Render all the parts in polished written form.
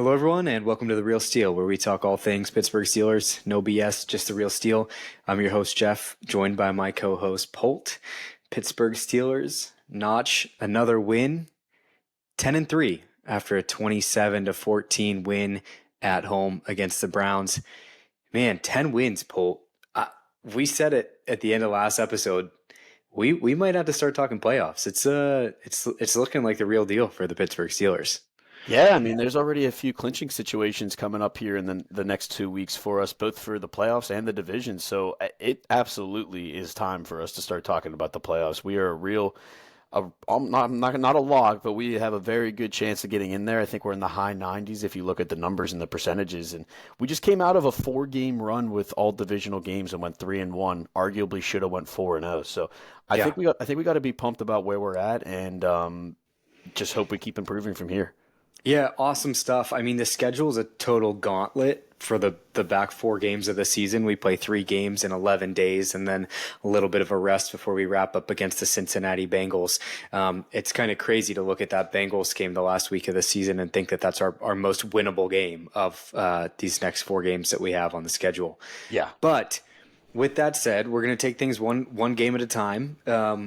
Hello, everyone, and welcome to The Real Steel, where we talk all things Pittsburgh Steelers. No BS, just the real steel. I'm your host, Jeff, joined by my co-host, Polt. Pittsburgh Steelers notch another win, 10-3 after a 27-14 win at home against the Browns. Man, 10 wins, Polt. We said it at the end of last episode. We might have to start talking playoffs. It's looking like the real deal for the Pittsburgh Steelers. Yeah, I mean, there's already a few clinching situations coming up here in the next 2 weeks for us, both for the playoffs and the division. So it absolutely is time for us to start talking about the playoffs. We are not a log, but we have a very good chance of getting in there. I think we're in the high 90s if you look at the numbers and the percentages. And we just came out of a 4-game run with all divisional games and went 3-1. Arguably should have went 4-0. So I think we got to be pumped about where we're at and just hope we keep improving from here. Yeah, awesome stuff. I mean, the schedule is a total gauntlet for the back 4 games of the season. We play 3 games in 11 days and then a little bit of a rest before we wrap up against the Cincinnati Bengals. It's kind of crazy to look at that Bengals game the last week of the season and think that that's our most winnable game of these next 4 games that we have on the schedule. Yeah. But with that said, we're going to take things one game at a time.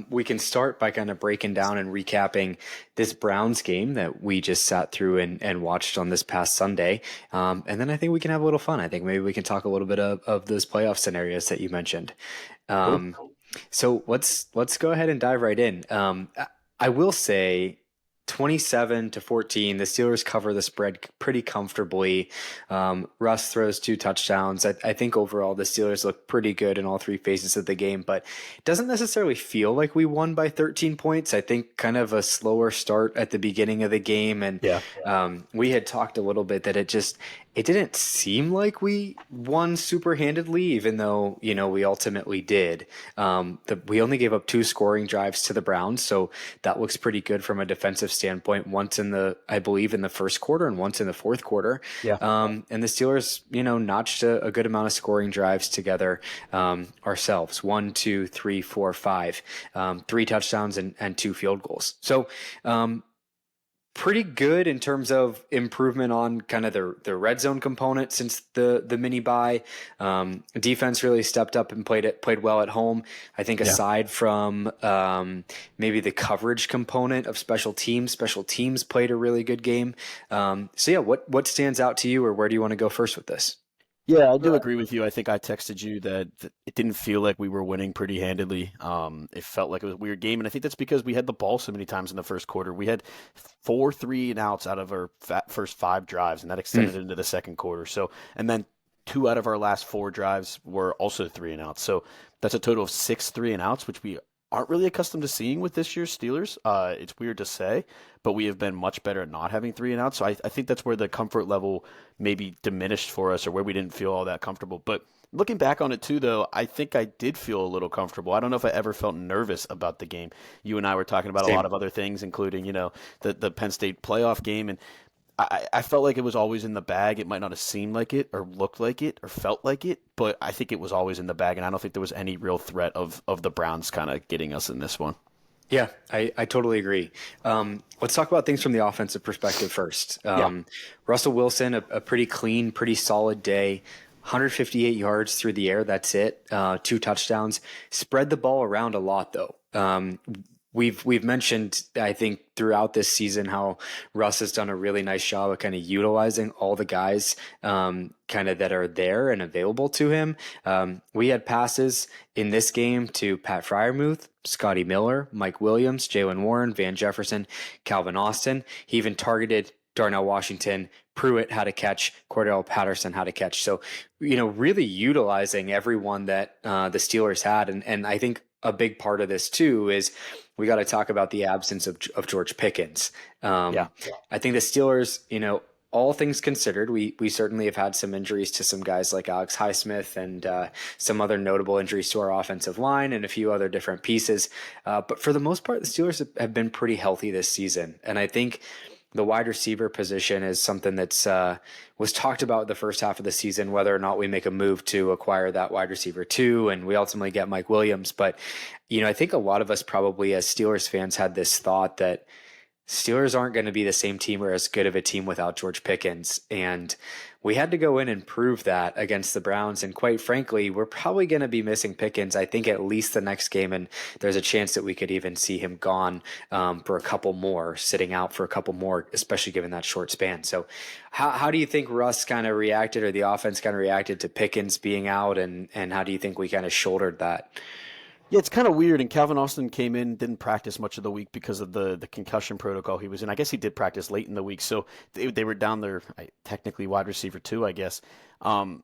We can start by kind of breaking down and recapping this Browns game that we just sat through and watched on this past Sunday. And then I think we can have a little fun. I think maybe we can talk a little bit of those playoff scenarios that you mentioned. So let's go ahead and dive right in. I will say 27-14, the Steelers cover the spread pretty comfortably. Russ throws 2 touchdowns. I think overall the Steelers look pretty good in all 3 phases of the game, but it doesn't necessarily feel like we won by 13 points. I think kind of a slower start at the beginning of the game. And we had talked a little bit that it didn't seem like we won super handedly, even though, we ultimately did. We only gave up 2 scoring drives to the Browns, so that looks pretty good from a defensive standpoint. Once I believe in the first quarter and once in the fourth quarter. Yeah. And the Steelers, notched a good amount of scoring drives together ourselves. 1, 2, 3, 4, 5, 3 touchdowns and 2 field goals. So, pretty good in terms of improvement on kind of the red zone component since the mini bye. Defense really stepped up and played well at home. I think aside from maybe the coverage component of special teams played a really good game. What stands out to you, or where do you want to go first with this? Yeah, I do agree with you. I think I texted you that it didn't feel like we were winning pretty handedly. It felt like it was a weird game, and I think that's because we had the ball so many times in the first quarter. We had 4 3-and-outs out of our first 5 drives, and that extended into the second quarter. So, and then 2 out of our last 4 drives were also 3-and-outs. So that's a total of 6 3-and-outs, which we aren't really accustomed to seeing with this year's Steelers. It's weird to say, but we have been much better at not having 3-and-outs. So I think that's where the comfort level maybe diminished for us, or where we didn't feel all that comfortable. But looking back on it too, though, I think I did feel a little comfortable. I don't know if I ever felt nervous about the game. You and I were talking about a lot of other things, including, the Penn State playoff game. And I felt like it was always in the bag. It might not have seemed like it or looked like it or felt like it, but I think it was always in the bag, and I don't think there was any real threat of the Browns kind of getting us in this one. Yeah, I totally agree. Let's talk about things from the offensive perspective first. Russell Wilson, a pretty clean, pretty solid day. 158 yards through the air, that's it. 2 touchdowns. Spread the ball around a lot, though. We've mentioned, I think, throughout this season how Russ has done a really nice job of kind of utilizing all the guys kind of that are there and available to him. We had passes in this game to Pat Freiermuth, Scotty Miller, Mike Williams, Jalen Warren, Van Jefferson, Calvin Austin. He even targeted Darnell Washington. Pruitt had a catch. Cordell Patterson had a catch. So, really utilizing everyone that the Steelers had. And I think a big part of this too is we got to talk about the absence of George Pickens. I think the Steelers, all things considered, we certainly have had some injuries to some guys like Alex Highsmith and some other notable injuries to our offensive line and a few other different pieces. But for the most part, the Steelers have been pretty healthy this season. And I think the wide receiver position is something that's was talked about the first half of the season, whether or not we make a move to acquire that wide receiver too, and we ultimately get Mike Williams. But, I think a lot of us probably as Steelers fans had this thought that Steelers aren't going to be the same team or as good of a team without George Pickens. And we had to go in and prove that against the Browns. And quite frankly, we're probably going to be missing Pickens, I think, at least the next game. And there's a chance that we could even see him gone for a couple more, sitting out for a couple more, especially given that short span. So, how do you think Russ kind of reacted, or the offense kind of reacted to Pickens being out? And how do you think we kind of shouldered that? Yeah, it's kind of weird. And Calvin Austin came in, didn't practice much of the week because of the concussion protocol he was in. I guess he did practice late in the week, so they were down there technically wide receiver two, I guess. Um,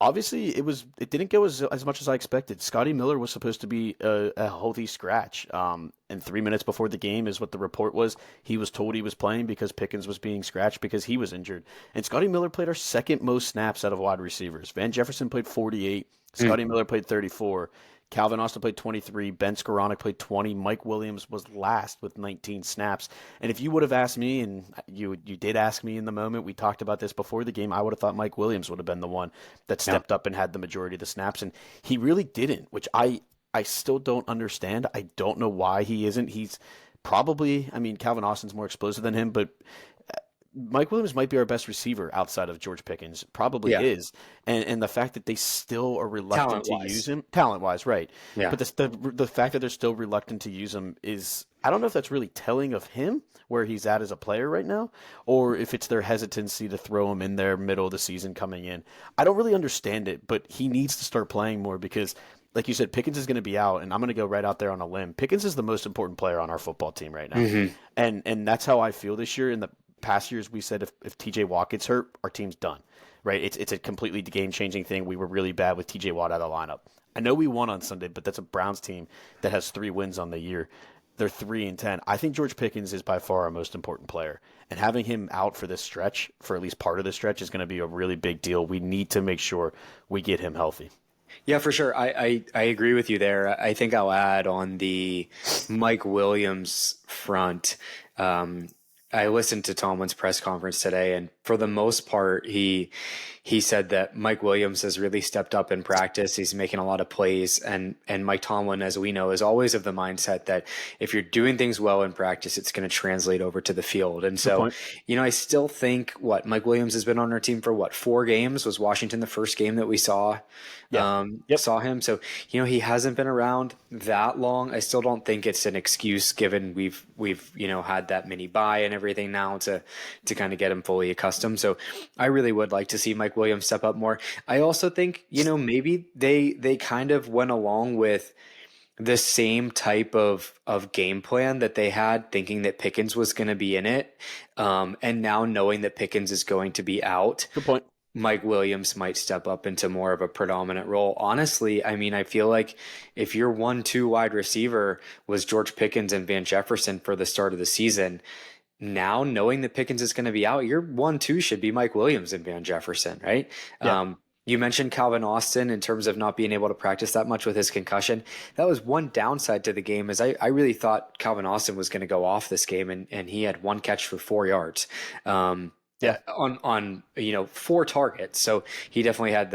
Obviously, it didn't go as much as I expected. Scotty Miller was supposed to be a healthy scratch. And 3 minutes before the game is what the report was. He was told he was playing because Pickens was being scratched because he was injured. And Scotty Miller played our second most snaps out of wide receivers. Van Jefferson played 48. Scotty Miller played 34. Calvin Austin played 23. Ben Skoranek played 20. Mike Williams was last with 19 snaps. And if you would have asked me, and you did ask me in the moment, we talked about this before the game, I would have thought Mike Williams would have been the one that stepped up and had the majority of the snaps. And he really didn't, which I still don't understand. I don't know why he isn't. He's probably, I mean, Calvin Austin's more explosive than him, but Mike Williams might be our best receiver outside of George Pickens. Probably Yeah, is. And the fact that they still are reluctant talent to use wise. him, talent wise, right. Yeah. But the fact that they're still reluctant to use him is, I don't know if that's really telling of him where he's at as a player right now, or if it's their hesitancy to throw him in there middle of the season coming in. I don't really understand it, but he needs to start playing more because, like you said, Pickens is going to be out, and I'm going to go right out there on a limb. Pickens is the most important player on our football team right now, and that's how I feel this year. In the past years, we said if TJ Watt gets hurt, our team's done. Right? It's a completely game changing thing. We were really bad with TJ Watt out of the lineup. I know we won on Sunday, but that's a Browns team that has 3 wins on the year. They're 3-10. I think George Pickens is by far our most important player, and having him out for this stretch, for at least part of the stretch, is going to be a really big deal. We need to make sure we get him healthy. Yeah, for sure. I agree with you there. I think I'll add on the Mike Williams front. Um, I listened to Tomlin's press conference today, and for the most part, he said that Mike Williams has really stepped up in practice. He's making a lot of plays, and Mike Tomlin, as we know, is always of the mindset that if you're doing things well in practice, it's going to translate over to the field. And Good so, point. I still think what Mike Williams has been on our team for 4 games. Was Washington the first game that we saw Yeah. Yep. saw him? So he hasn't been around that long. I still don't think it's an excuse given we've had that mini bye and everything now to kind of get him fully accustomed. So I really would like to see Mike Williams step up more. I also think maybe they kind of went along with the same type of game plan that they had, thinking that Pickens was going to be in it, and now knowing that Pickens is going to be out. Good point. Mike Williams might step up into more of a predominant role. Honestly, I mean, I feel like if your 1-2 wide receiver was George Pickens and Van Jefferson for the start of the season, now knowing that Pickens is going to be out, your 1-2 should be Mike Williams and Van Jefferson, right? Yeah. You mentioned Calvin Austin in terms of not being able to practice that much with his concussion. That was one downside to the game, is I really thought Calvin Austin was going to go off this game, and he had 1 catch for 4 yards. Yeah. On 4 targets. So he definitely had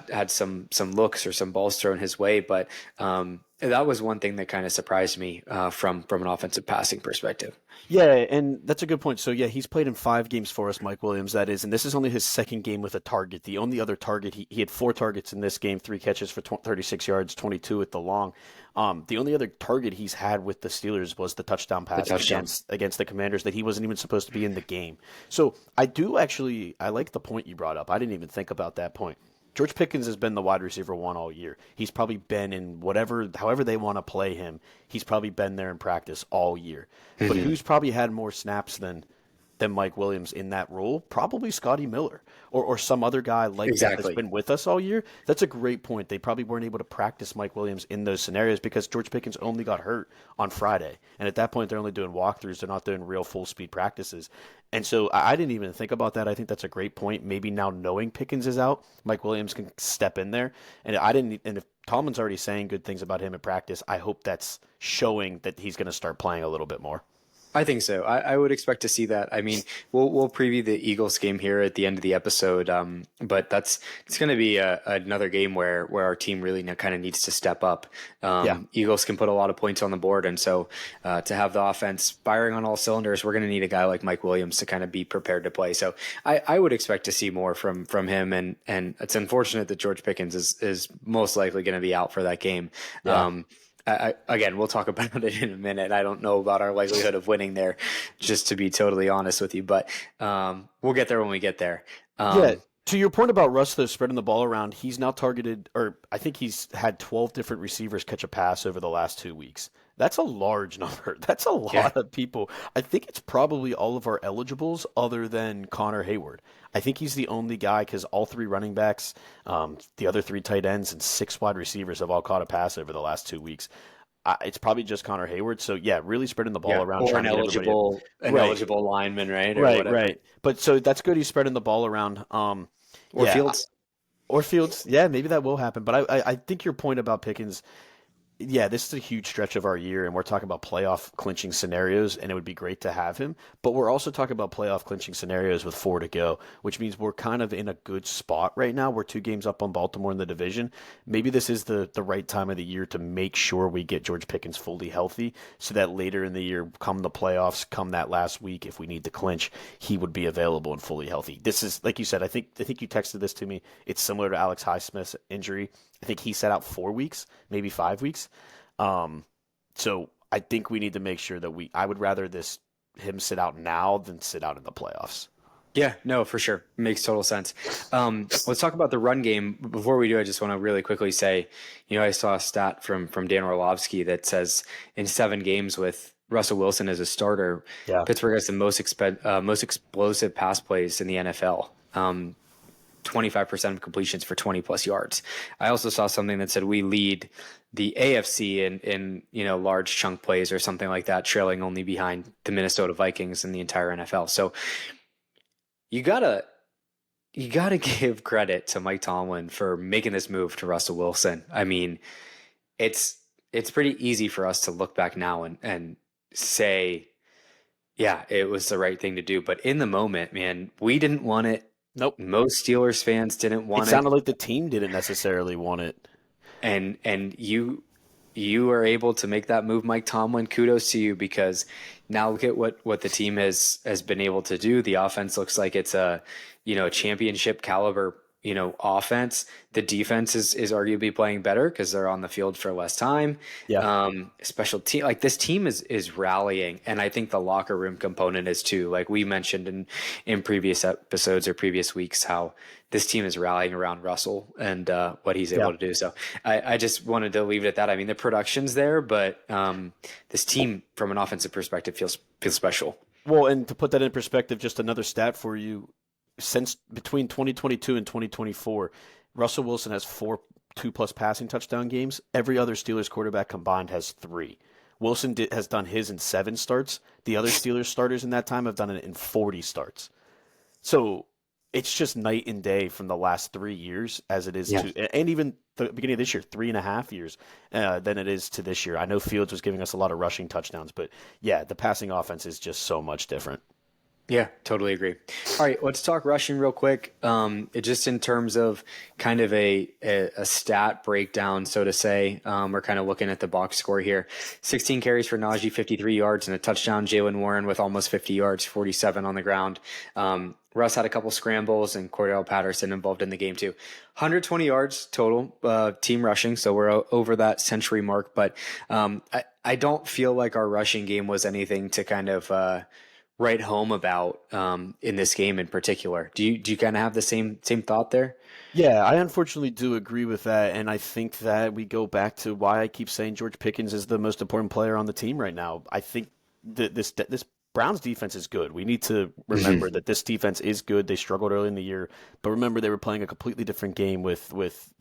had some looks or some balls thrown his way, but that was one thing that kind of surprised me from an offensive passing perspective. Yeah, and that's a good point. So yeah, he's played in 5 games for us, Mike Williams, that is, and this is only his second game with a target. The only other target, he had 4 targets in this game, 3 catches for 36 yards, 22 at the long. The only other target he's had with the Steelers was the touchdown pass against the Commanders that he wasn't even supposed to be in the game. So I like the point you brought up. I didn't even think about that point. George Pickens has been the wide receiver 1 all year. He's probably been in however they want to play him, he's probably been there in practice all year. But who's probably had more snaps than Mike Williams in that role? Probably Scotty Miller or some other guy like that that's been with us all year. That's a great point. They probably weren't able to practice Mike Williams in those scenarios because George Pickens only got hurt on Friday. And at that point, they're only doing walkthroughs. They're not doing real full speed practices. And so I didn't even think about that. I think that's a great point. Maybe now knowing Pickens is out, Mike Williams can step in there. And if Tomlin's already saying good things about him in practice, I hope that's showing that he's going to start playing a little bit more. I think so. I would expect to see that. I mean, we'll preview the Eagles game here at the end of the episode, but it's going to be another game where our team really kind of needs to step up. Yeah. Eagles can put a lot of points on the board, and so to have the offense firing on all cylinders, we're going to need a guy like Mike Williams to kind of be prepared to play. So I would expect to see more from him, and it's unfortunate that George Pickens is most likely going to be out for that game. Yeah. Again, we'll talk about it in a minute. I don't know about our likelihood of winning there, just to be totally honest with you, but we'll get there when we get there. Yeah. To your point about Russ, though, spreading the ball around, he's now targeted, or I think he's had 12 different receivers catch a pass over the last 2 weeks. That's a large number. That's a Yeah, lot of people. I think it's probably all of our eligibles other than Connor Hayward. I think he's the only guy because all three running backs, the other three tight ends, and six wide receivers have all caught a pass over the last 2 weeks. It's probably just Connor Hayward. So, yeah, really spreading the ball yeah, around, or trying an to get everybody. Right, eligible lineman, right, or right, whatever, right. But so that's good. He's spreading the ball around. or Yeah, Fields. or Fields. Yeah, maybe that will happen. But I think your point about Pickens, yeah, this is a huge stretch of our year, and we're talking about playoff clinching scenarios, and it would be great to have him. But we're also talking about playoff clinching scenarios with 4 to go, which means we're kind of in a good spot right now. We're 2 games up on Baltimore in the division. Maybe this is the right time of the year to make sure we get George Pickens fully healthy so that later in the year, come the playoffs, come that last week, if we need to clinch, he would be available and fully healthy. This is, like you said, I think you texted this to me. It's similar to Alex Highsmith's injury. I think he sat out 4 weeks, maybe 5 weeks. So I think we need to make sure that I would rather him sit out now than sit out in the playoffs. Yeah, no, for sure. Makes total sense. Let's talk about the run game. Before we do, I just want to really quickly say, I saw a stat from Dan Orlovsky that says in 7 games with Russell Wilson as a starter, Yeah. Pittsburgh has the most explosive pass plays in the NFL. 25% of completions for 20 plus yards. I also saw something that said we lead the AFC in large chunk plays or something like that, trailing only behind the Minnesota Vikings in the entire NFL. So you gotta give credit to Mike Tomlin for making this move to Russell Wilson. I mean, it's pretty easy for us to look back now and say, yeah, it was the right thing to do. But in the moment, man, we didn't want it. Nope. Most Steelers fans didn't It want it, sounded like the team didn't necessarily want it. and you are able to make that move, Mike Tomlin. Kudos to you, because now look at what the team has been able to do. The offense looks like it's a championship caliber offense. The defense is arguably playing better because they're on the field for less time. Yeah. Special team, like this team is rallying, and I think the locker room component is too. Like we mentioned in previous episodes or previous weeks, how this team is rallying around Russell and what he's able to do. So I just wanted to leave it at that. I mean, the production's there, but this team, from an offensive perspective, feels special. Well, and to put that in perspective, just another stat for you. Since between 2022 and 2024, Russell Wilson has 4 2+ passing touchdown games. Every other Steelers quarterback combined has 3. Wilson has done his in 7 starts. The other Steelers starters in that time have done it in 40 starts. So it's just night and day from the last 3 years as it is to, and even the beginning of this year, 3.5 years, than it is to this year. I know Fields was giving us a lot of rushing touchdowns, but yeah, the passing offense is just so much different. Yeah, totally agree. All right, let's talk rushing real quick. Just in terms of kind of a stat breakdown, so to say. We're kind of looking at the box score here. 16 carries for Najee, 53 yards, and a touchdown. Jalen Warren with almost 50 yards, 47 on the ground. Russ had a couple scrambles, and Cordell Patterson involved in the game too. 120 yards total team rushing, so we're over that century mark. But I don't feel like our rushing game was anything to kind of write home about in this game in particular. Do you kind of have the same thought there? Yeah, I unfortunately do agree with that, and I think that we go back to why I keep saying George Pickens is the most important player on the team right now. I think this Browns defense is good. We need to remember that this defense is good. They struggled early in the year, but remember they were playing a completely different game with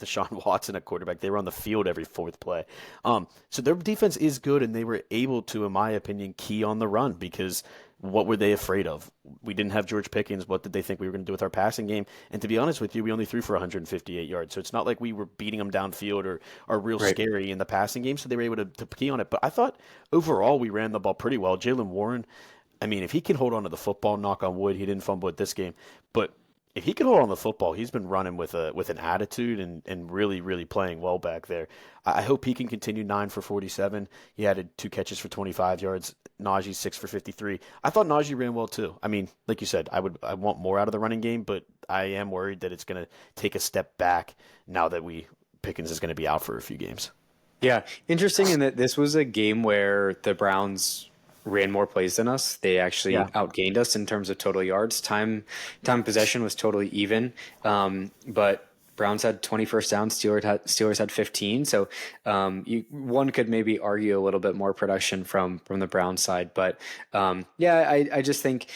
Deshaun Watson at quarterback. They were on the field every 4th play. So their defense is good, and they were able to, in my opinion, key on the run because what were they afraid of? We didn't have George Pickens. What did they think we were going to do with our passing game? And to be honest with you, we only threw for 158 yards. So it's not like we were beating them downfield or are real Right. scary in the passing game. So they were able to key on it. But I thought overall we ran the ball pretty well. Jalen Warren, I mean, if he can hold on to the football, knock on wood, he didn't fumble it this game. But if he can hold on to the football, he's been running with an attitude and really, really playing well back there. I hope he can continue 9 for 47. He added 2 catches for 25 yards. Najee 6 for 53. I thought Najee ran well too. I mean, like you said, I want more out of the running game, but I am worried that it's going to take a step back now that Pickens is going to be out for a few games. Yeah, interesting in that this was a game where the Browns ran more plays than us. They actually Yeah, outgained us in terms of total yards. Time possession was totally even, but Browns had 20 first downs. Steelers had 15. So one could maybe argue a little bit more production from the Browns side, but yeah, I just think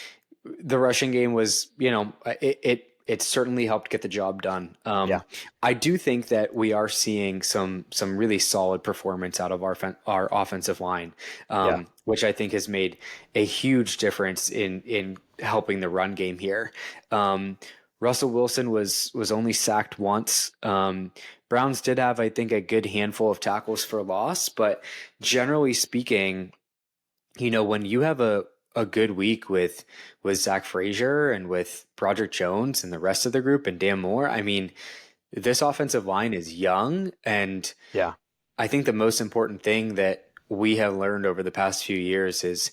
the rushing game was, it certainly helped get the job done. yeah, I do think that we are seeing some really solid performance out of our offensive line, yeah, which I think has made a huge difference in helping the run game here. Russell Wilson was only sacked once. Browns did have, I think, a good handful of tackles for loss, but generally speaking, when you have a good week with Zach Frazier and with Broderick Jones and the rest of the group and Dan Moore, I mean, this offensive line is young, and yeah, I think the most important thing that we have learned over the past few years is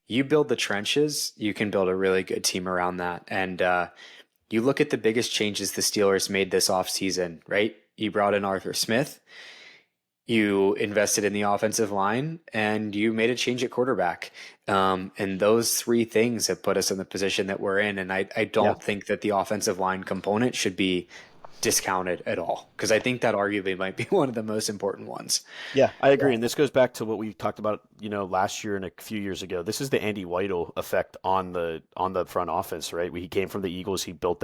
you build the trenches, you can build a really good team around that. And you look at the biggest changes the Steelers made this offseason, right? You brought in Arthur Smith, you invested in the offensive line, and you made a change at quarterback. And those three things have put us in the position that we're in. And I yeah. don't think that the offensive line component should be discounted at all, because I think that arguably might be one of the most important ones. Yeah, I agree. And this goes back to what we talked about, last year and a few years ago. This is the Andy Weidel effect on the front offense, right? He came from the Eagles. He built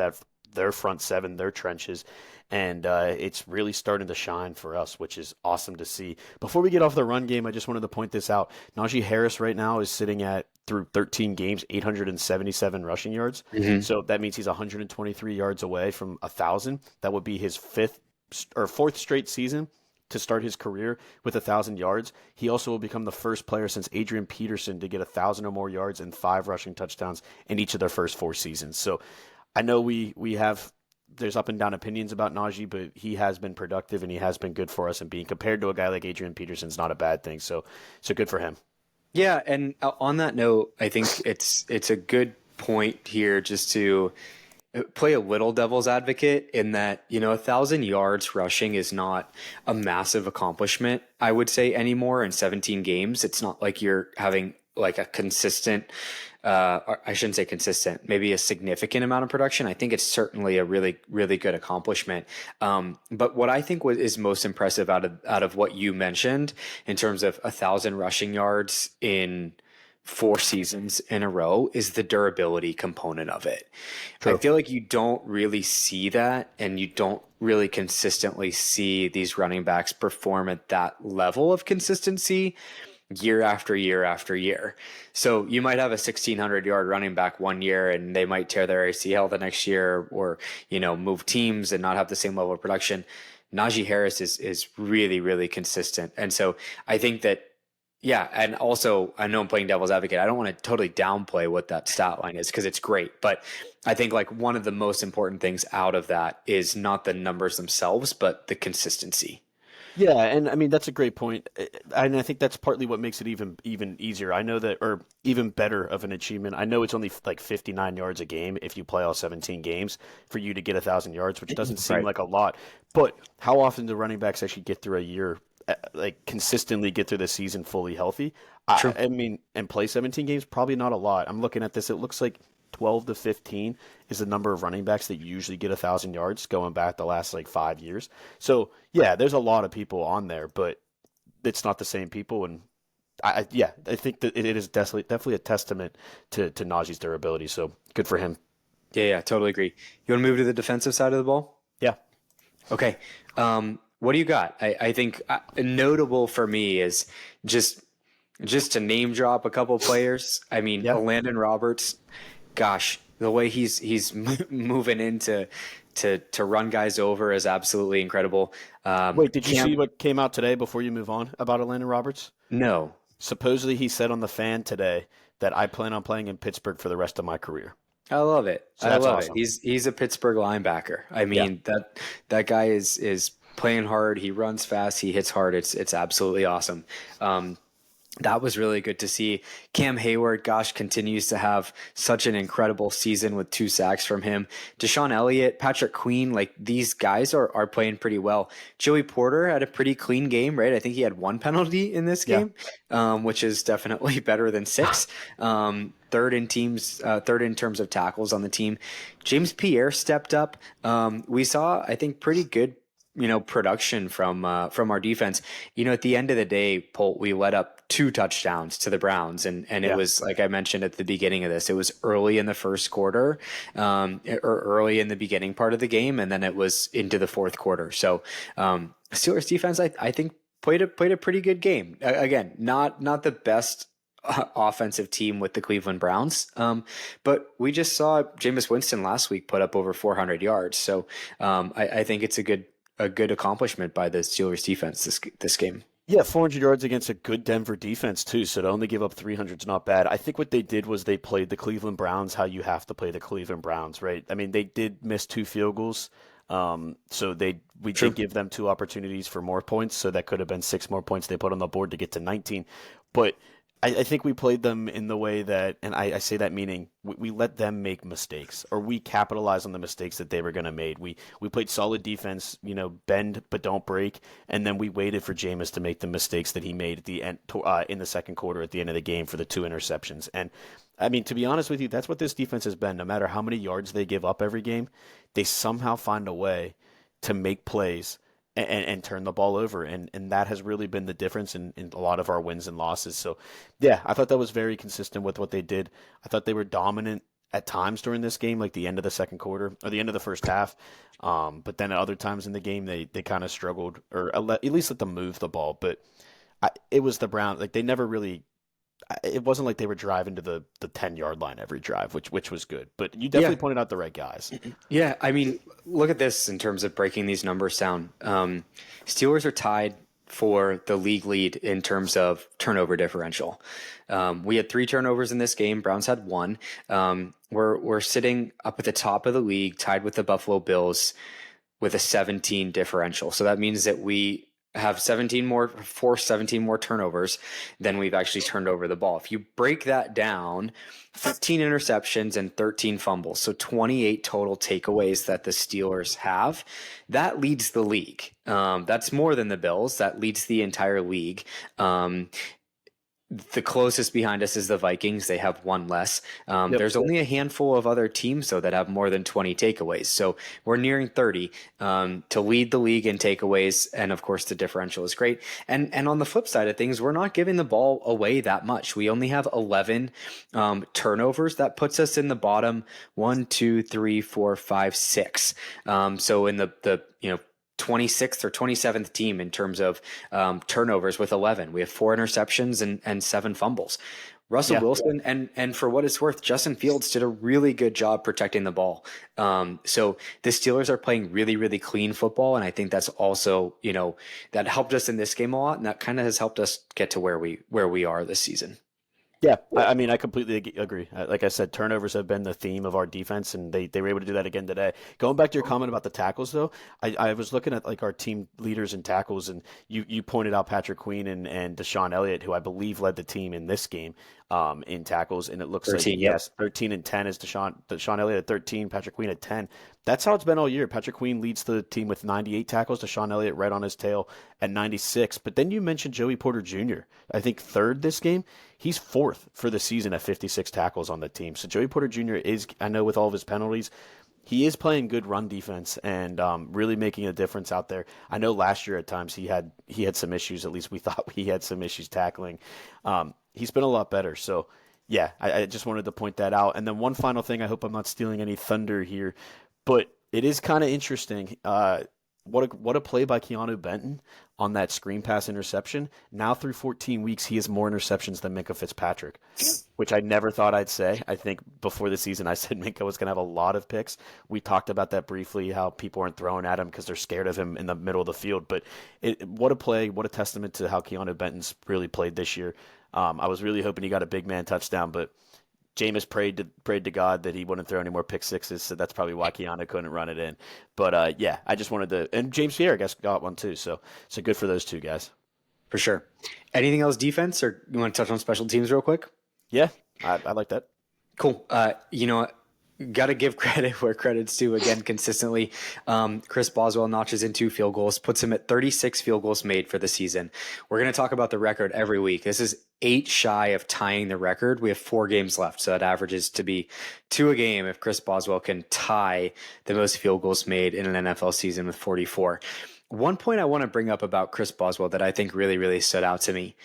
their front seven, their trenches, and it's really starting to shine for us, which is awesome to see. Before we get off the run game, I just wanted to point this out. Najee Harris right now is sitting at, through 13 games, 877 rushing yards. Mm-hmm. So that means he's 123 yards away from 1,000. That would be his fourth straight season to start his career with 1,000 yards. He also will become the first player since Adrian Peterson to get 1,000 or more yards and 5 rushing touchdowns in each of their first 4 seasons. So I know we have there's up and down opinions about Najee, but he has been productive and he has been good for us. And being compared to a guy like Adrian Peterson is not a bad thing. So good for him. Yeah, and on that note, I think it's a good point here just to play a little devil's advocate in that, 1,000 yards rushing is not a massive accomplishment, I would say, anymore in 17 games. It's not like you're having like a consistent, or I shouldn't say consistent, maybe a significant amount of production. I think it's certainly a really, really good accomplishment. But what I think is most impressive out of what you mentioned in terms of 1,000 rushing yards in 4 seasons in a row is the durability component of it. I True. feel like you don't really see that, and you don't really consistently see these running backs perform at that level of consistency year after year after year. So you might have a 1,600-yard running back one year and they might tear their ACL the next year, or, move teams and not have the same level of production. Najee Harris is really, really consistent. And so I think that, yeah, and also I know I'm playing devil's advocate. I don't want to totally downplay what that stat line is because it's great. But I think like one of the most important things out of that is not the numbers themselves, but the consistency. Yeah, and I mean that's a great point, and I think that's partly what makes it even easier. I know that, or even better of an achievement. I know it's only like 59 yards a game if you play all 17 games for you to get 1,000 yards, which doesn't seem Right. like a lot. But how often do running backs actually get through a year, like consistently get through the season fully healthy? True. I mean, and play 17 games, probably not a lot. I'm looking at this; it looks like 12 to 15 is the number of running backs that usually get 1,000 yards going back the last like 5 years. So yeah, there's a lot of people on there, but it's not the same people. And I think that it is definitely a testament to Najee's durability. So good for him. Yeah, totally agree. You want to move to the defensive side of the ball? Yeah. Okay. What do you got? I think notable for me is just just to name drop a couple players, I mean, Yeah. Landon Roberts, gosh, the way he's moving into to run guys over is absolutely incredible. Wait, did you see Cam, what came out today before you move on about Landon Roberts? no, Supposedly he said on the fan today that I plan on playing in Pittsburgh for the rest of my career. I love it. So I that's love it. awesome. He's a Pittsburgh linebacker. I Yeah. mean that guy is playing hard. He runs fast. He hits hard. It's absolutely awesome. That was really good to see. Cam Hayward, gosh, continues to have such an incredible season with 2 sacks from him. Deshaun Elliott, Patrick Queen, like these guys are playing pretty well. Joey Porter had a pretty clean game, right? I think he had 1 penalty in this Yeah. game, which is definitely better than 6. Third in terms of tackles on the team. James Pierre stepped up. We saw, I think, pretty good production from our defense. At the end of the day, Polt, we let up 2 touchdowns to the Browns, and it Yeah. was like I mentioned at the beginning of this. It was early in the first quarter, or early in the beginning part of the game, and then it was into the fourth quarter. So Steelers defense, I think played a pretty good game. Again, not the best offensive team with the Cleveland Browns. But we just saw Jameis Winston last week put up over 400 yards. So I think it's a good accomplishment by the Steelers defense this game. Yeah, 400 yards against a good Denver defense too. So to only give up 300 is not bad. I think what they did was they played the Cleveland Browns how you have to play the Cleveland Browns, right? I mean, they did miss 2 field goals. So we True. did give them 2 opportunities for more points. So that could have been 6 more points they put on the board to get to 19. But I think we played them in the way that, and I say that meaning we let them make mistakes, or we capitalize on the mistakes that they were going to make. We played solid defense, bend but don't break, and then we waited for Jameis to make the mistakes that he made at the end in the second quarter at the end of the game for the 2 interceptions. And I mean, to be honest with you, that's what this defense has been. No matter how many yards they give up every game, they somehow find a way to make plays and turn the ball over. And that has really been the difference in a lot of our wins and losses. So, yeah, I thought that was very consistent with what they did. I thought they were dominant at times during this game, like the end of the second quarter or the end of the first half. But then at other times in the game, they kind of struggled, or at least let them move the ball. But it was the Browns. Like, they never really. It wasn't like they were driving to the 10-yard line every drive, which was good. But you Yeah. definitely pointed out the right guys. Yeah. I mean, look at this in terms of breaking these numbers down. Steelers are tied for the league lead in terms of turnover differential. We had 3 turnovers in this game. Browns had 1. We're sitting up at the top of the league, tied with the Buffalo Bills with a 17 differential. So that means that we have 17 more turnovers than we've actually turned over the ball. If you break that down, 15 interceptions and 13 fumbles, so 28 total takeaways that the Steelers have, that leads the league. That's more than the Bills. That leads the entire league. The closest behind us is the Vikings. They have 1 less. Yep. There's only a handful of other teams, though, that have more than 20 takeaways. So we're nearing 30 to lead the league in takeaways. And of course, the differential is great. And on the flip side of things, we're not giving the ball away that much. We only have 11 turnovers. That puts us in the bottom 1, 2, 3, 4, 5, 6. So in the 26th or 27th team in terms of turnovers with 11. We have 4 interceptions and 7 fumbles. Russell Wilson and for what it's worth, Justin Fields did a really good job protecting the ball. So the Steelers are playing really, really clean football, and I think that's also that helped us in this game a lot, and that kind of has helped us get to where we are this season. Yeah, I mean, I completely agree. Like I said, turnovers have been the theme of our defense, and they were able to do that again today. Going back to your comment about the tackles, though, I was looking at like our team leaders in tackles, and you pointed out Patrick Queen and Deshaun Elliott, who I believe led the team in this game in tackles, and it looks 13, like yep. yes, 13 and 10 is Deshaun Elliott at 13, Patrick Queen at 10. That's how it's been all year. Patrick Queen leads the team with 98 tackles, Deshaun Elliott right on his tail at 96. But then you mentioned Joey Porter Jr., I think third this game. He's 4th for the season at 56 tackles on the team. So Joey Porter Jr. is, I know with all of his penalties, he is playing good run defense and really making a difference out there. I know last year at times he had some issues. At least we thought he had some issues tackling. He's been a lot better. So yeah, I just wanted to point that out. And then one final thing. I hope I'm not stealing any thunder here, but it is kind of interesting. what a play by Keanu Benton on that screen pass interception. Now through 14 weeks, he has more interceptions than Minka Fitzpatrick, which I never thought I'd say. I think before the season, I said Minka was going to have a lot of picks. We talked about that briefly, how people aren't throwing at him because they're scared of him in the middle of the field. But what a play, what a testament to how Keanu Benton's really played this year. I was really hoping he got a big man touchdown, but Jameis prayed to God that he wouldn't throw any more pick sixes, so that's probably why Keanu couldn't run it in. But yeah, I just wanted to, and James Pierre, I guess, got one too. So good for those two guys. For sure. Anything else defense, or you want to touch on special teams real quick? Yeah, I like that. Cool. Got to give credit where credit's due again consistently. Chris Boswell notches in 2 field goals, puts him at 36 field goals made for the season. We're going to talk about the record every week. This is 8 shy of tying the record. We have 4 games left, so that averages to be 2 a game if Chris Boswell can tie the most field goals made in an NFL season with 44. One point I want to bring up about Chris Boswell that I think really, really stood out to me.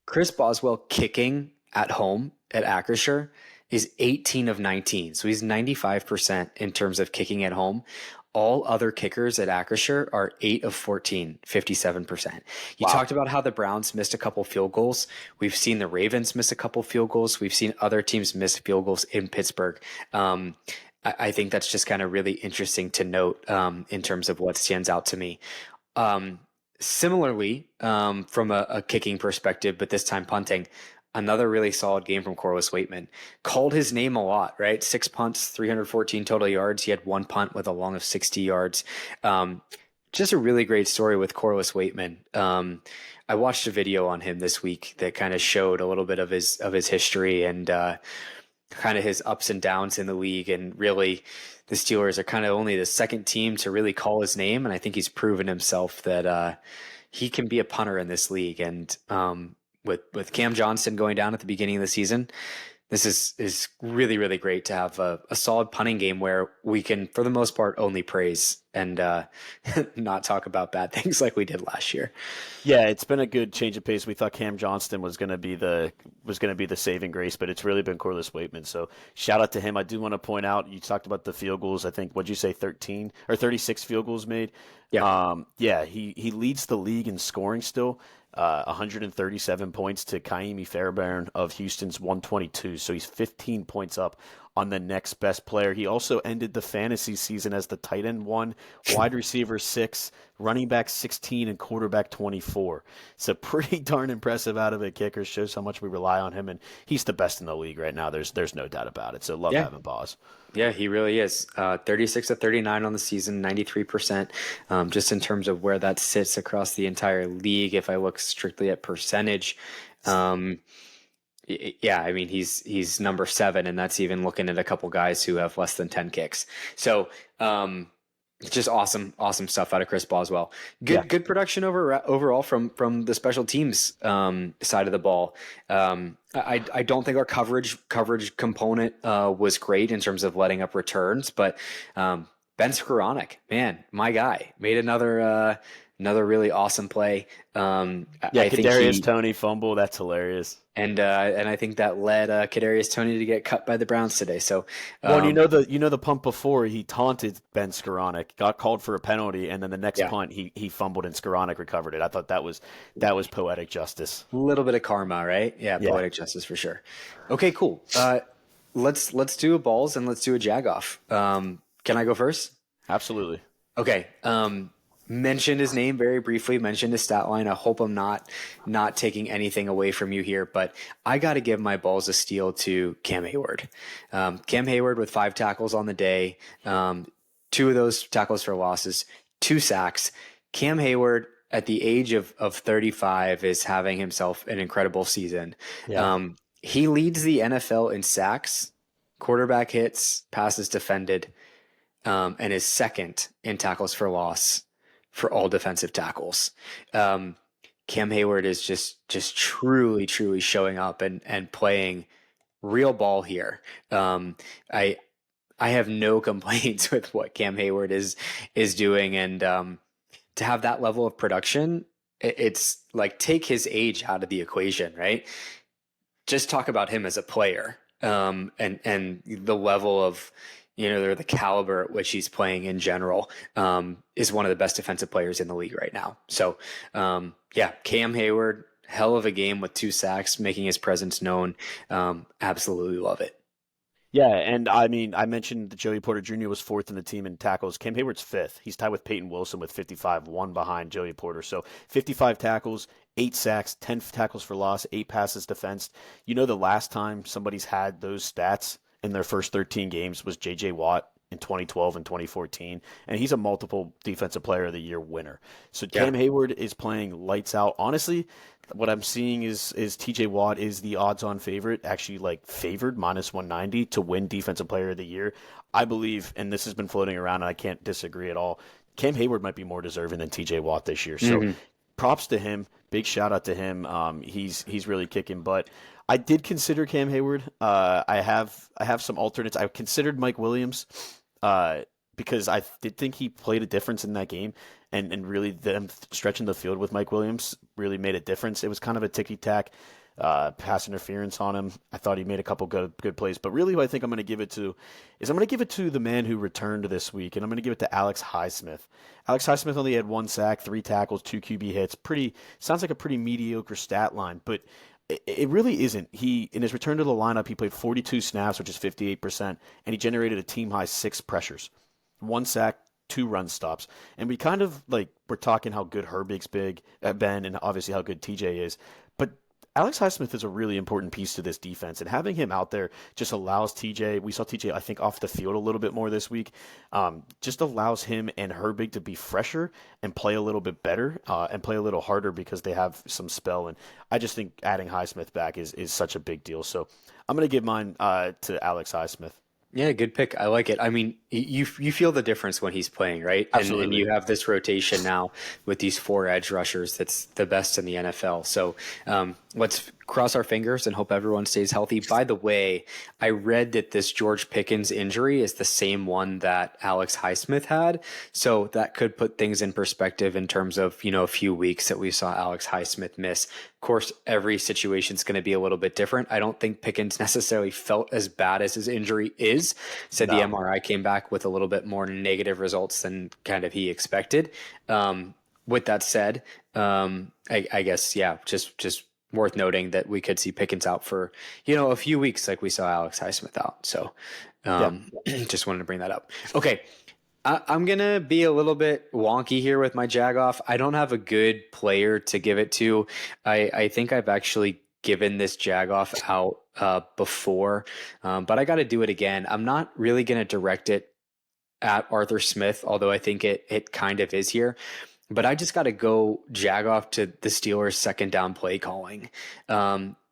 Chris Boswell kicking at home at Acrisure is 18 of 19. So he's 95% in terms of kicking at home. All other kickers at Acrisure are 8 of 14, 57%. You talked about how the Browns missed a couple field goals. We've seen the Ravens miss a couple field goals. We've seen other teams miss field goals in Pittsburgh. I think that's just kind of really interesting to note in terms of what stands out to me. Similarly, from a kicking perspective, but this time punting, another really solid game from Corliss Waitman. Called his name a lot, right? 6 punts, 314 total yards. He had 1 punt with a long of 60 yards. Just a really great story with Corliss Waitman. I watched a video on him this week that kind of showed a little bit of his history and kind of his ups and downs in the league. And really, the Steelers are kind of only the second team to really call his name. And I think he's proven himself that he can be a punter in this league. And with Cam Johnston going down at the beginning of the season, this is really, really great to have a solid punting game where we can, for the most part, only praise and not talk about bad things like we did last year. Yeah, it's been a good change of pace. We thought Cam Johnston was going to be the saving grace, but it's really been Corliss Waitman. So shout out to him. I do want to point out, you talked about the field goals. I think, what'd you say, 13 or 36 field goals made? Yeah. He leads the league in scoring still. 137 points to Kaimi Fairbairn of Houston's 122. So he's 15 points up on the next best player. He also ended the fantasy season as the tight end 1, wide receiver 6, running back 16, and quarterback 24. So pretty darn impressive out of a kicker. Shows how much we rely on him, and he's the best in the league right now. There's no doubt about it. So love having Boz. Yeah, he really is. 36 to 39 on the season, 93%. Just in terms of where that sits across the entire league, if I look strictly at percentage, yeah, I mean he's number 7, and that's even looking at a couple guys who have less than 10 kicks. So just awesome stuff out of Chris Boswell. Good production overall from the special teams side of the ball. I don't think our coverage component was great in terms of letting up returns, but Ben Skoranek, man, my guy, made another really awesome play. I think Kadarius Toney fumble, that's hilarious. And I think that led Kadarius Toney to get cut by the Browns today. So, well, you know the punt before, he taunted Ben Skoranek, got called for a penalty, and then the next punt he fumbled and Skoranek recovered it. I thought that was poetic justice. A little bit of karma, right? Yeah, poetic justice for sure. Okay, cool. Let's do a balls and let's do a jag off. Can I go first? Absolutely. Okay. Mentioned his name very briefly, mentioned his stat line. I hope I'm not taking anything away from you here, but I got to give my balls of steel to Cam Hayward. Cam Hayward with 5 tackles on the day, 2 of those tackles for losses, 2 sacks. Cam Hayward at the age of 35 is having himself an incredible season. Yeah. He leads the NFL in sacks, quarterback hits, passes defended, and is second in tackles for loss for all defensive tackles. Cam Hayward is just truly showing up and playing real ball here. I have no complaints with what Cam Hayward is doing, and to have that level of production, it's like, take his age out of the equation, right? Just talk about him as a player, and the level of or the caliber at which he's playing in general, is one of the best defensive players in the league right now. So, yeah, Cam Hayward, hell of a game with 2 sacks, making his presence known. Absolutely love it. Yeah, and I mean, I mentioned that Joey Porter Jr. was fourth in the team in tackles. Cam Hayward's fifth. He's tied with Peyton Wilson with 55, one behind Joey Porter. So 55 tackles, 8 sacks, 10 tackles for loss, 8 passes defensed. The last time somebody's had those stats in their first 13 games was J.J. Watt in 2012 and 2014, and he's a multiple Defensive Player of the Year winner. So Yeah. Cam Hayward is playing lights out. Honestly, what I'm seeing is T.J. Watt is the odds-on favorite, actually like favored -190 to win Defensive Player of the Year. I believe, and this has been floating around, and I can't disagree at all. Cam Hayward might be more deserving than T.J. Watt this year. So props to him. Big shout out to him. He's really kicking butt. I did consider Cam Hayward. I have some alternates. I considered Mike Williams, because I did think he played a difference in that game, and really them stretching the field with Mike Williams really made a difference. It was kind of a ticky tack pass interference on him. I thought he made a couple good plays, but really who I think I'm going to give it to is I'm going to give it to the man who returned this week, and I'm going to give it to Alex Highsmith. Alex Highsmith only had 1 sack, 3 tackles, 2 QB hits. Sounds like a pretty mediocre stat line, but it really isn't. In his return to the lineup, he played 42 snaps, which is 58%, and he generated a team high 6 pressures, 1 sack, 2 run stops. And we're talking how good Herbig's been, and obviously how good TJ is. But Alex Highsmith is a really important piece to this defense, and having him out there just allows TJ. We saw TJ, I think, off the field a little bit more this week. Just allows him and Herbig to be fresher and play a little bit better, and play a little harder because they have some spell. And I just think adding Highsmith back is such a big deal. So I'm going to give mine to Alex Highsmith. Yeah, good pick. I like it. I mean, you feel the difference when he's playing, right? And Absolutely. you have this rotation now with these 4 edge rushers that's the best in the NFL. So let's cross our fingers and hope everyone stays healthy. By the way, I read that this George Pickens injury is the same one that Alex Highsmith had. So that could put things in perspective in terms of, a few weeks that we saw Alex Highsmith miss. Of course, every situation is going to be a little bit different. I don't think Pickens necessarily felt as bad as his injury is. Said the No. MRI came back with a little bit more negative results than kind of he expected. With that said, I guess, yeah, just worth noting that we could see Pickens out for, a few weeks like we saw Alex Highsmith out. So Yeah. just wanted to bring that up. Okay. I'm going to be a little bit wonky here with my Jagoff. I don't have a good player to give it to. I think I've actually given this Jagoff out before, but I got to do it again. I'm not really going to direct it at Arthur Smith, although I think it kind of is here. But I just got to go Jagoff to the Steelers' second down play calling.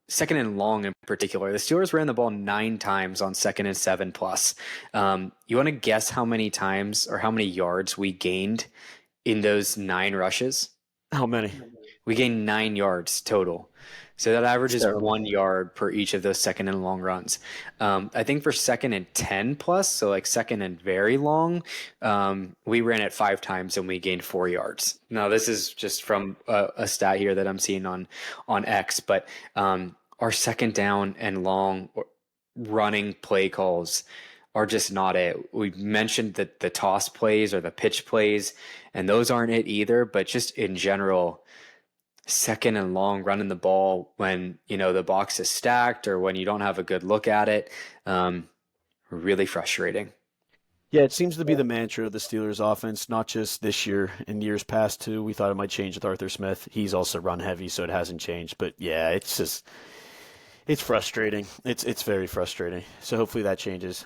Second and long in particular. The Steelers ran the ball 9 times on 2nd and 7 plus. You want to guess how many times or how many yards we gained in those 9 rushes? How many? We gained 9 yards total. So that averages Terrible. 1 yard per each of those second and long runs. I think for 2nd and 10 plus, so like second and very long, we ran it 5 times and we gained 4 yards. Now this is just from a stat here that I'm seeing on X, but our second down and long running play calls are just not it. We mentioned that the toss plays or the pitch plays, and those aren't it either, but just in general, second and long running the ball when the box is stacked or when you don't have a good look at it, really frustrating. Yeah, it seems to be the mantra of the Steelers offense, not just this year, in years past too. We thought it might change with Arthur Smith. He's also run heavy, so it hasn't changed. But yeah, it's frustrating. It's very frustrating. So hopefully that changes.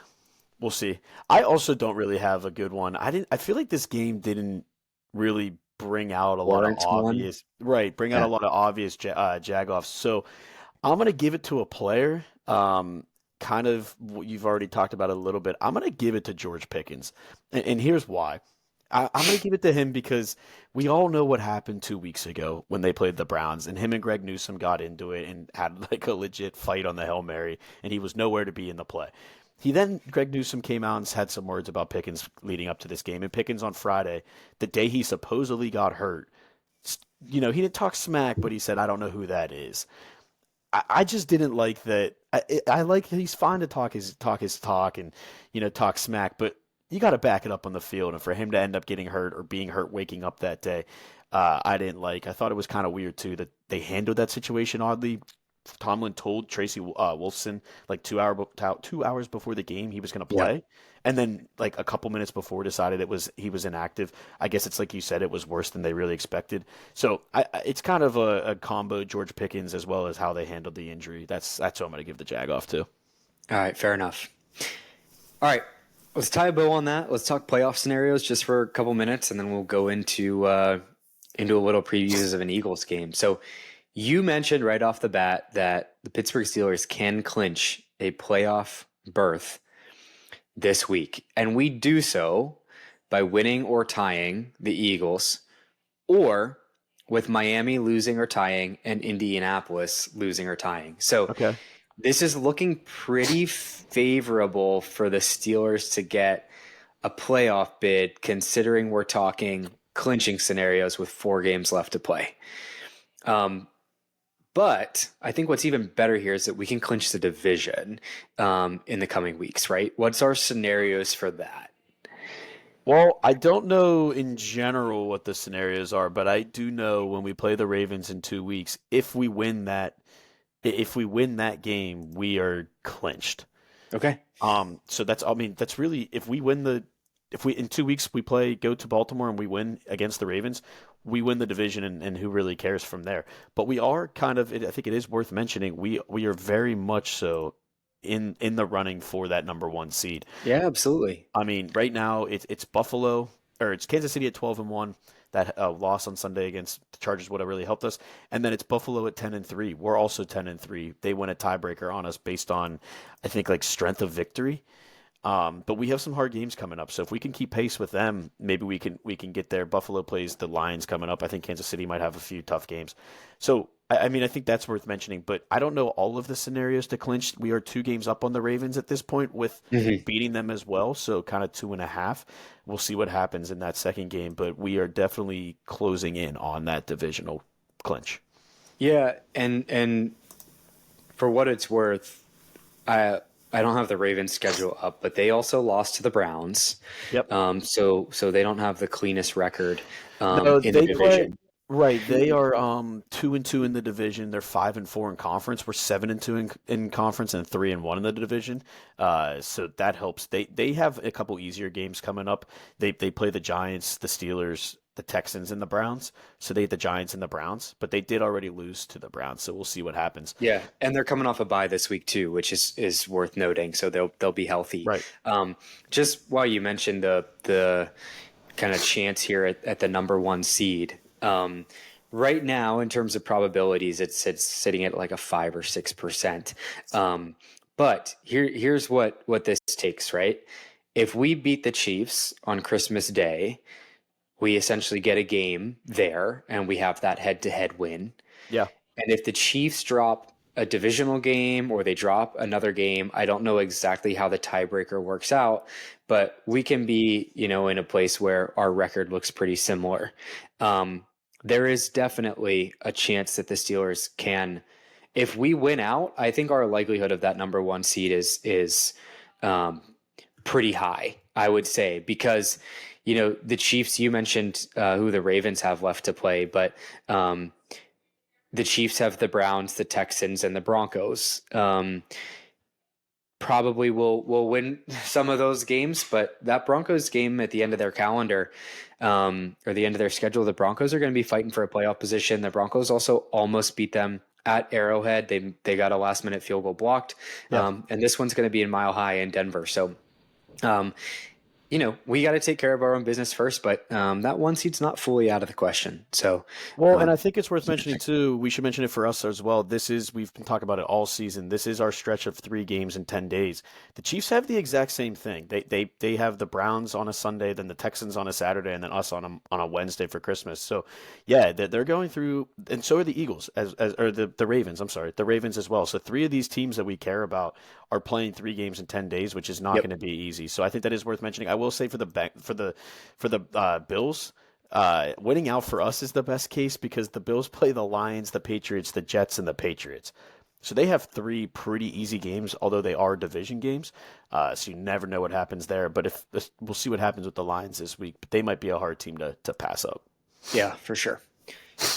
We'll see. I also don't really have a good one. I feel like this game didn't really bring out a lot of Warrant one. obvious, right, bring out Yeah. a lot of obvious Jagoffs. So I'm gonna give it to a player. Kind of what you've already talked about a little bit. I'm gonna give it to George Pickens, and here's why. I'm gonna give it to him because we all know what happened 2 weeks ago when they played the Browns, and him and Greg Newsome got into it and had like a legit fight on the Hail Mary, and he was nowhere to be in the play. Greg Newsome came out and had some words about Pickens leading up to this game. And Pickens on Friday, the day he supposedly got hurt, he didn't talk smack, but he said, I don't know who that is. I just didn't like that. I like he's fine to talk and talk smack, but you got to back it up on the field. And for him to end up getting hurt or being hurt waking up that day, I didn't like. I thought it was kind of weird too that they handled that situation oddly. Tomlin told Tracy Wolfson like 2 hours before the game he was going to Yep. play, and then like a couple minutes before decided he was inactive. I guess it's like you said, it was worse than they really expected. So it's kind of a combo George Pickens as well as how they handled the injury. That's what I'm going to give the Jag off to. All right, fair enough. All right, let's tie a bow on that. Let's talk playoff scenarios just for a couple minutes, and then we'll go into a little previews of an Eagles game. So you mentioned right off the bat that the Pittsburgh Steelers can clinch a playoff berth this week, and we do so by winning or tying the Eagles, or with Miami losing or tying and Indianapolis losing or tying. So Okay. this is looking pretty favorable for the Steelers to get a playoff bid, considering we're talking clinching scenarios with 4 games left to play. But I think what's even better here is that we can clinch the division in the coming weeks, right? What's our scenarios for that? Well, I don't know in general what the scenarios are, but I do know when we play the Ravens in 2 weeks, if we win that game, we are clinched. Okay. So I mean, that's really if we in 2 weeks we go to Baltimore and we win against the Ravens, we win the division, and who really cares from there? But we are I think it is worth mentioning, we are very much so in the running for that number one seed. Yeah, absolutely. I mean, right now it's Buffalo or it's Kansas City at 12-1. That loss on Sunday against the Chargers would have really helped us, and then it's Buffalo at 10-3. We're also 10-3. They win a tiebreaker on us based on, I think, like strength of victory. But we have some hard games coming up, so if we can keep pace with them, maybe we can get there. Buffalo plays the Lions coming up. I think Kansas City might have a few tough games. So I mean, I think that's worth mentioning. But I don't know all of the scenarios to clinch. We are 2 games up on the Ravens at this point with Mhm. beating them as well, so kind of 2.5. We'll see what happens in that second game, but we are definitely closing in on that divisional clinch. Yeah, and for what it's worth, I don't have the Ravens schedule up, but they also lost to the Browns. Yep. So they don't have the cleanest record No, in the they play division. right. They are 2-2 in the division. They're 5-4 in conference. We're 7-2 in conference and 3-1 in the division. So that helps. They have a couple easier games coming up. They play the Giants, the Steelers, the Texans, and the Browns. So they had the Giants and the Browns, but they did already lose to the Browns. So we'll see what happens. Yeah, and they're coming off a bye this week too, which is worth noting. So they'll be healthy. Right. Just while you mentioned the kind of chance here at the number one seed, right now in terms of probabilities, it's sitting at like a 5 or 6%. But here's what this takes, right? If we beat the Chiefs on Christmas Day, we essentially get a game there, and we have that head-to-head win. Yeah. And if the Chiefs drop a divisional game or they drop another game, I don't know exactly how the tiebreaker works out, but we can be, in a place where our record looks pretty similar. There is definitely a chance that the Steelers can, if we win out, I think our likelihood of that number one seed is pretty high, I would say, because the Chiefs, you mentioned who the Ravens have left to play, but the Chiefs have the Browns, the Texans, and the Broncos. Probably will win some of those games, but that Broncos game at the end of their calendar, or the end of their schedule, the Broncos are going to be fighting for a playoff position. The Broncos also almost beat them at Arrowhead. They got a last minute field goal blocked, Yeah. and this one's going to be in Mile High in Denver. So. Um, we got to take care of our own business first, but that one seat's not fully out of the question. So, Well, and um, I think it's worth mentioning too. We should mention it for us as well. We've been talking about it all season. This is our stretch of 3 games in 10 days. The Chiefs have the exact same thing. They have the Browns on a Sunday, then the Texans on a Saturday, and then us on a Wednesday for Christmas. So, yeah, they're going through, and so are the Eagles or the Ravens. I'm sorry, the Ravens as well. So 3 of these teams that we care about are playing 3 games in 10 days, which is not yep. going to be easy. So I think that is worth mentioning. I will say for the Bills. Winning out for us is the best case because the Bills play the Lions, the Patriots, the Jets, and the Patriots. So they have three pretty easy games, although they are division games. So you never know what happens there. But if we'll see what happens with the Lions this week. But they might be a hard team to pass up. Yeah, for sure.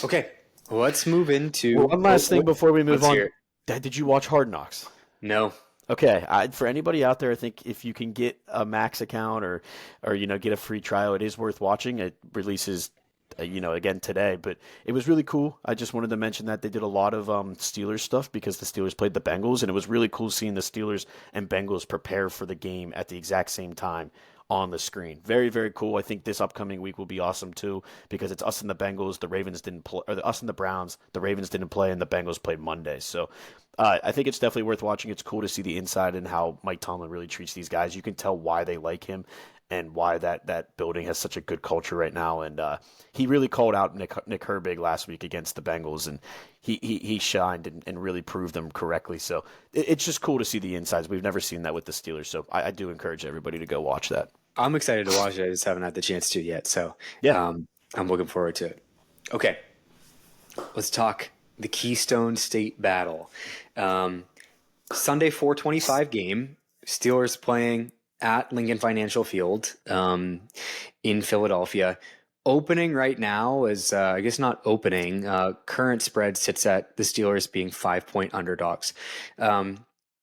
Okay, let's move Well, into. one last thing before we move Let's hear on. it. Did you watch Hard Knocks? No. Okay, for anybody out there, I think if you can get a Max account or get a free trial, it is worth watching. It releases, again today, but it was really cool. I just wanted to mention that they did a lot of Steelers stuff because the Steelers played the Bengals, and it was really cool seeing the Steelers and Bengals prepare for the game at the exact same time on the screen. Very, very cool. I think this upcoming week will be awesome too because it's us and the Bengals. The Ravens didn't play, or us and the Browns. The Ravens didn't play, and the Bengals played Monday. So I think it's definitely worth watching. It's cool to see the inside and how Mike Tomlin really treats these guys. You can tell why they like him and why that building has such a good culture right now. And he really called out Nick Herbig last week against the Bengals, and he shined and really proved them correctly. So it's just cool to see the insides. We've never seen that with the Steelers, so I do encourage everybody to go watch that. I'm excited to watch it. I just haven't had the chance to yet. So Yeah. I'm looking forward to it. Okay. Let's talk the Keystone State Battle. Sunday 425 game. Steelers playing at Lincoln Financial Field in Philadelphia. Opening right now is, I guess not opening. Current spread sits at the Steelers being 5-point underdogs.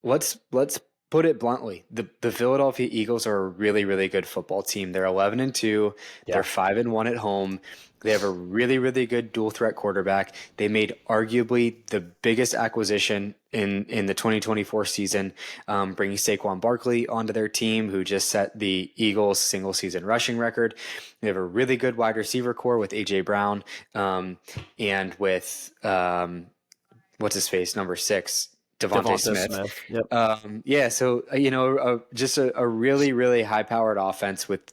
Let's put it bluntly. The Philadelphia Eagles are a really, really good football team. They're 11-2. Yeah. They're 5-1 at home. They have a really, really good dual threat quarterback. They made arguably the biggest acquisition in the 2024 season, bringing Saquon Barkley onto their team, who just set the Eagles single season rushing record. They have a really good wide receiver core with AJ Brown, and with what's his face, number 6, Devontae Smith. Yep. So just a really, really high powered offense with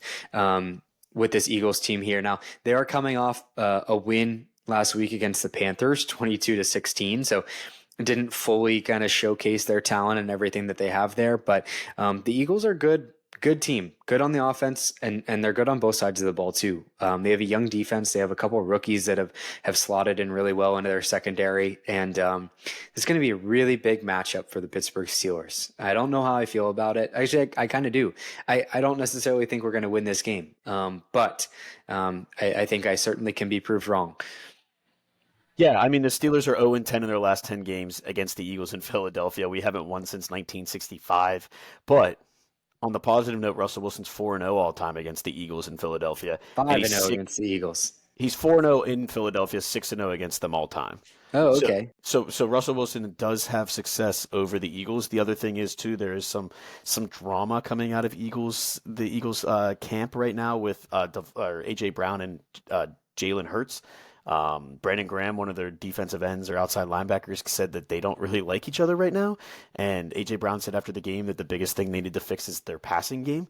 this Eagles team here. Now they are coming off a win last week against the Panthers, 22-16. So it didn't fully kind of showcase their talent and everything that they have there, but the Eagles are good team, good on the offense, and they're good on both sides of the ball too. They have a young defense. They have a couple of rookies that have slotted in really well into their secondary, and it's going to be a really big matchup for the Pittsburgh Steelers. I don't know how I feel about it. Actually, I kind of do. I don't necessarily think we're going to win this game, but I think I certainly can be proved wrong. Yeah, I mean, the Steelers are 0-10 in their last 10 games against the Eagles in Philadelphia. We haven't won since 1965, but on the positive note, Russell Wilson's 4-0 all time against the Eagles in Philadelphia. 5-0 against the Eagles. He's 4-0 in Philadelphia, 6-0 against them all time. Oh, okay. So Russell Wilson does have success over the Eagles. The other thing is too, there is some drama coming out of the Eagles camp right now with AJ Brown and Jalen Hurts. Brandon Graham, one of their defensive ends or outside linebackers, said that they don't really like each other right now. And AJ Brown said after the game that the biggest thing they need to fix is their passing game,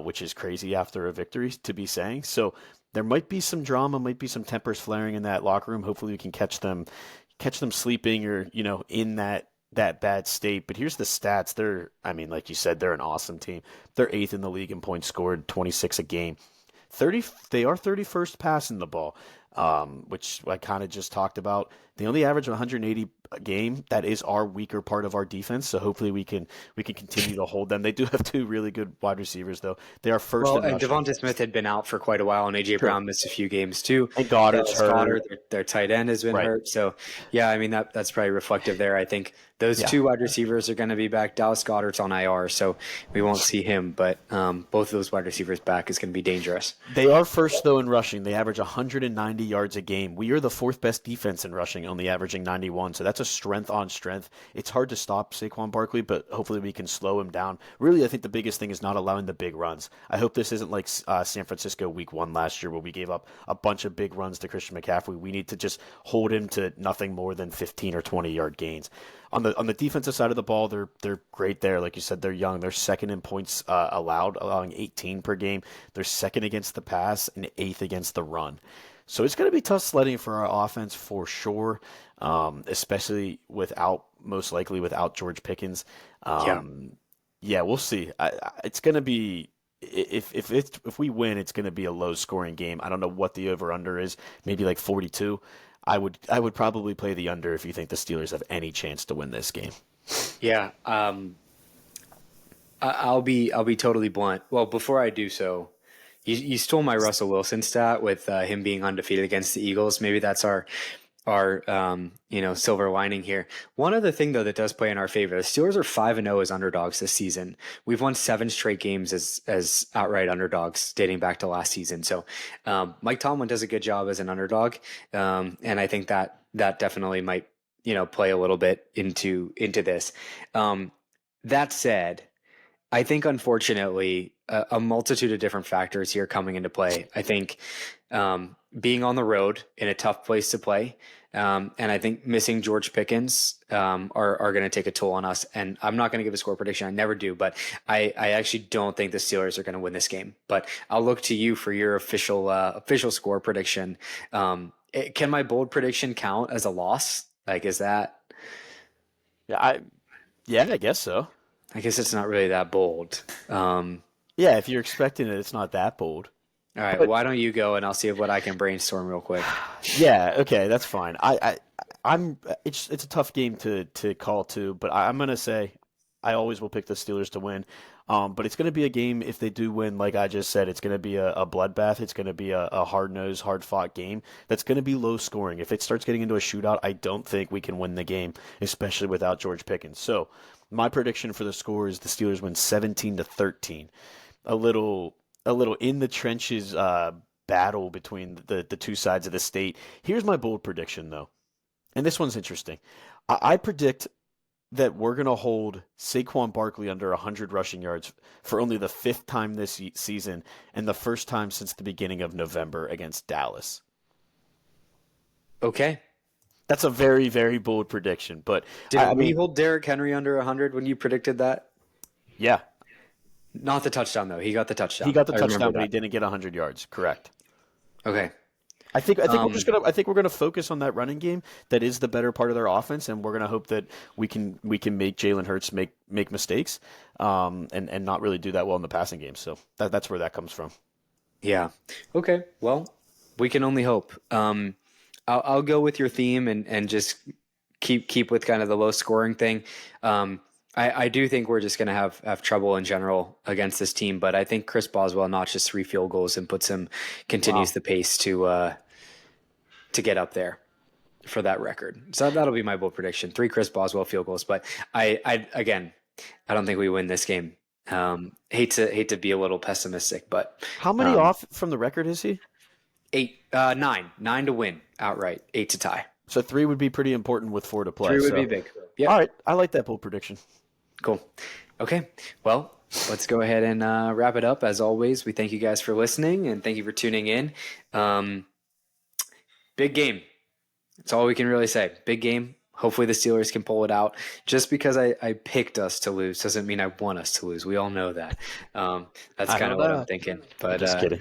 which is crazy after a victory to be saying. So there might be some drama, might be some tempers flaring in that locker room. Hopefully we can catch them sleeping or, in that bad state. But here's the stats. Like you said, they're an awesome team. They're 8th in the league in points scored, 26 a game. They are 31st passing the ball, which I kind of just talked about. They only average 180 a game. That is our weaker part of our defense. So hopefully we can continue to hold them. They do have 2 really good wide receivers, though. They are first. Well, in and rushing. Devonta Smith had been out for quite a while, and AJ Brown missed a few games too. And Goddard's hurt. Their tight end has been hurt. So yeah, I mean that's probably reflective there. I think those 2 wide receivers are going to be back. Dallas Goedert's on IR, so we won't see him. But both of those wide receivers back is going to be dangerous. They are first though in rushing. They average 190 yards a game. We are the 4th best defense in rushing, only averaging 91. So that's a strength on strength. It's hard to stop Saquon Barkley, but hopefully we can slow him down. Really, I think the biggest thing is not allowing the big runs. I hope this isn't like San Francisco week 1 last year where we gave up a bunch of big runs to Christian McCaffrey. We need to just hold him to nothing more than 15 or 20 yard gains. On the defensive side of the ball, they're great there. Like you said, they're young. They're 2nd in points allowed, allowing 18 per game. They're 2nd against the pass and 8th against the run. So it's going to be tough sledding for our offense for sure, especially most likely without George Pickens. Yeah, we'll see. It's going to be if we win, it's going to be a low scoring game. I don't know what the over under is, maybe like 42. I would probably play the under if you think the Steelers have any chance to win this game. Yeah. I'll be totally blunt. Well, before I do so, you stole my Russell Wilson stat with him being undefeated against the Eagles. Maybe that's our silver lining here. One other thing though that does play in our favor: the Steelers are 5-0 as underdogs this season. We've won 7 straight games as outright underdogs dating back to last season. So Mike Tomlin does a good job as an underdog, and I think that definitely might play a little bit into this. That said, I think, unfortunately, a multitude of different factors here coming into play. I think being on the road in a tough place to play, and I think missing George Pickens are going to take a toll on us. And I'm not going to give a score prediction. I never do, but I actually don't think the Steelers are going to win this game. But I'll look to you for your official score prediction. Can my bold prediction count as a loss? Like, is that? Yeah, I guess so. I guess it's not really that bold. Yeah, if you're expecting it, it's not that bold. All right, But why don't you go and I'll see what I can brainstorm real quick. yeah, okay, that's fine. I'm it's a tough game to call too, but I'm gonna say I always will pick the Steelers to win. But it's gonna be a game if they do win, like I just said, it's gonna be a bloodbath. It's gonna be a hard-nosed, hard-fought game that's gonna be low scoring. If it starts getting into a shootout, I don't think we can win the game, especially without George Pickens. So my prediction for the score is the Steelers win 17-13. A little in the trenches battle between the two sides of the state. Here's my bold prediction, though, and this one's interesting. I predict that we're going to hold Saquon Barkley under 100 rushing yards for only the 5th time this season and the first time since the beginning of November against Dallas. Okay. That's a very, very bold prediction, but Did I we mean, hold Derrick Henry under 100 when you predicted that? yeah, Not the touchdown, though. He got the he touchdown. got the I remember touchdown, but he that. didn't get 100 yards. Correct. Okay. I think Um, we're gonna focus on that running game. That is the better part of their offense, and we're gonna hope that we can make Jalen Hurts make mistakes, and not really do that well in the passing game. So that's where that comes from. yeah. Okay. Well, we can only hope. I'll go with your theme and just keep with kind of the low scoring thing. I do think we're just going to have trouble in general against this team, but I think Chris Boswell notches 3 field goals and continues Wow. the pace to get up there for that record. So that'll be my bold prediction: 3 Chris Boswell field goals. But I again, I don't think we win this game. Hate to be a little pessimistic, but How many um, off from the record is he? 9 to win outright, 8 to tie. So 3 would be pretty important with 4 to play. 3 would be So big. all Yep. right, I like that bold prediction. Cool. Okay. Well, let's go ahead and wrap it up. As always, we thank you guys for listening and thank you for tuning in. Um, Big game. That's all we can really say. Big game. Hopefully the Steelers can pull it out. Just because I picked us to lose doesn't mean I want us to lose. We all know that. That's I kind know of what I'm that. thinking. I'm But just kidding.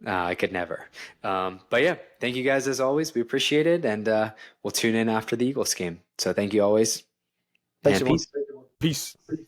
I could never. But yeah, thank you guys as always. We appreciate it. And we'll tune in after the Eagles game. So thank you always. Thanks, And everyone. peace. Peace.